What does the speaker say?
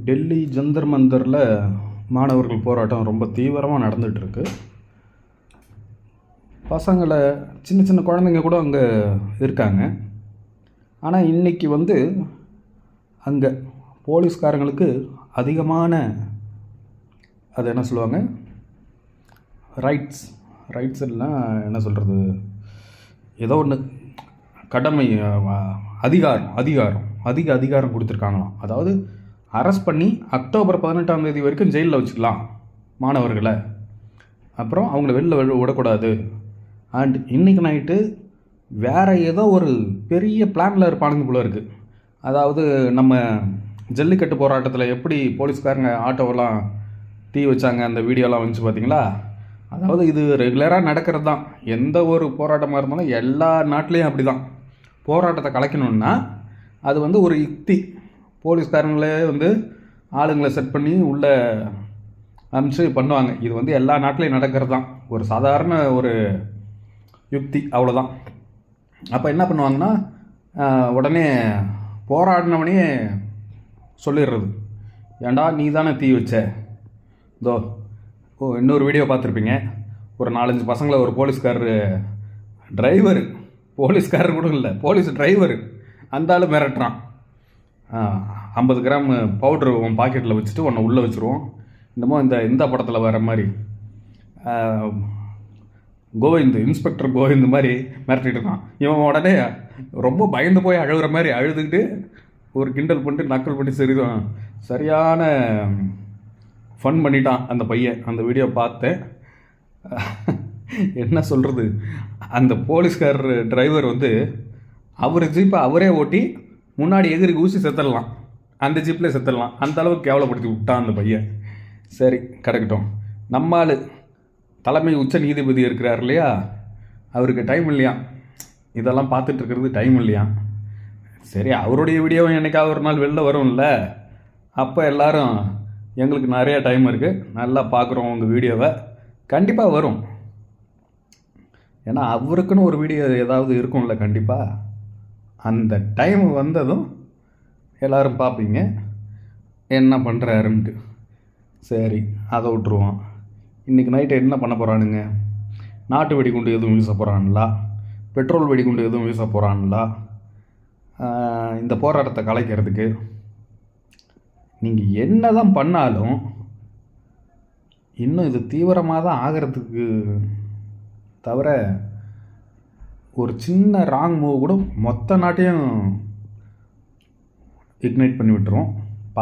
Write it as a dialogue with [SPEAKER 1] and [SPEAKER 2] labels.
[SPEAKER 1] டெல்லி ஜந்தர் மந்தரில் மாணவர்கள் போராட்டம் ரொம்ப தீவிரமாக நடந்துகிட்ருக்கு. பசங்களை சின்ன சின்ன குழந்தைங்க கூட அங்கே இருக்காங்க. ஆனால் இன்றைக்கி அங்கே போலீஸ்காரங்களுக்கு அதிகமான அது என்ன சொல்லுவாங்க, ரைட்ஸ் எல்லாம் என்ன சொல்கிறது, ஏதோ ஒன்று கடமை, அதிகாரம் கொடுத்துருக்காங்களாம். அதாவது அரெஸ்ட் பண்ணி அக்டோபர் 18ஆம் தேதி வரைக்கும் ஜெயிலில் வச்சுக்கலாம் மாணவர்களை, அப்புறம் அவங்கள வெளில விடக்கூடாது. அண்ட் இன்றைக்கி நைட்டு வேறு ஏதோ ஒரு பெரிய பிளானில் இருப்பானுங்க போல இருக்குது. அதாவது நம்ம ஜல்லிக்கட்டு போராட்டத்தில் எப்படி போலீஸ்காரங்க ஆட்டோவெல்லாம் தீ வச்சாங்க, அந்த வீடியோலாம் வந்துச்சு பார்த்தீங்களா? அதாவது இது ரெகுலராக நடக்கிறது தான். எந்த ஒரு போராட்டமாக இருந்தாலும் எல்லா நாட்டிலையும் அப்படி தான். போராட்டத்தை கலைக்கணுன்னா அது ஒரு யுக்தி. போலீஸ்காரங்களே ஆளுங்களை செட் பண்ணி உள்ளே அனுப்பிச்சு பண்ணுவாங்க. இது எல்லா நாட்டிலையும் நடக்கிறது தான். ஒரு சாதாரண ஒரு யுக்தி, அவ்வளோதான். அப்போ என்ன பண்ணுவாங்கன்னா, உடனே போராடினவனே சொல்லிடுறது, ஏண்டா நீ தானே தீ வச்ச. இதோ இன்னொரு வீடியோ பார்த்துருப்பீங்க. ஒரு 4-5 பசங்களை ஒரு போலீஸ்காரர் கூட இல்லை, போலீஸ் டிரைவர் அந்த ஆள் மிரட்டுறான். 50 கிராம் பவுட்ரு உன் பாக்கெட்டில் வச்சுட்டு உன்னை உள்ளே வச்சுருவோம். இந்த படத்தில் வர மாதிரி இன்ஸ்பெக்டர் கோவிந்த் மாதிரி மிரட்டிட்டு இருக்கான். இவன் உடனே ரொம்ப பயந்து போய் அழுகிற மாதிரி அழுதுகிட்டு ஒரு கிண்டல் பண்ணிட்டு நக்கல் பண்ணி சரியான ஃபன் பண்ணிட்டான் அந்த பையன். அந்த வீடியோ பார்த்தேன். என்ன சொல்கிறது, அந்த போலீஸ்காரர் டிரைவர் அவர் ஜீப்பை அவரே ஓட்டி முன்னாடி எதிரி ஊசி செத்துடலாம், அந்த ஜீப்பில் செத்துடலாம். அந்த அளவுக்கு கேவலப்படுத்தி விட்டான் அந்த பையன். சரி, கிடக்கட்டும். நம்மால் தலைமை உச்ச நீதிபதி இருக்கிறார் இல்லையா, அவருக்கு டைம் இல்லையா, இதெல்லாம் பார்த்துட்டு இருக்கிறது டைம் இல்லையா. சரி, அவருடைய வீடியோவும் என்னைக்காவது ஒரு நாள் வெளில வரும்ல, அப்போ எல்லோரும் எங்களுக்கு நிறையா டைம் இருக்குது, நல்லா பார்க்குறோம் உங்கள் வீடியோவை, கண்டிப்பாக வரும். ஏன்னா அவருக்குன்னு ஒரு வீடியோ ஏதாவது இருக்கும்ல கண்டிப்பாக. அந்த டைம் வந்ததும் எல்லோரும் பார்ப்பீங்க என்ன பண்ணுறாருன்ட்டு. சரி, அதை விட்டுருவோம். இன்றைக்கி நைட்டு என்ன பண்ண போகிறானுங்க? நாட்டு வெடிகுண்டு எதுவும் வீச போகிறான்களா, பெட்ரோல் வெடிகுண்டு எதுவும் வீச போகிறான்களா இந்த போராட்டத்தை கலைக்கிறதுக்கு? நீங்கள் என்ன தான் பண்ணாலும் இன்னும் இது தீவிரமாக தான் ஆகிறதுக்கு தவிர, ஒரு சின்ன ராங் மூவ் கூட மொத்த நாட்டையும் இக்னைட் பண்ணி விட்டுரும்.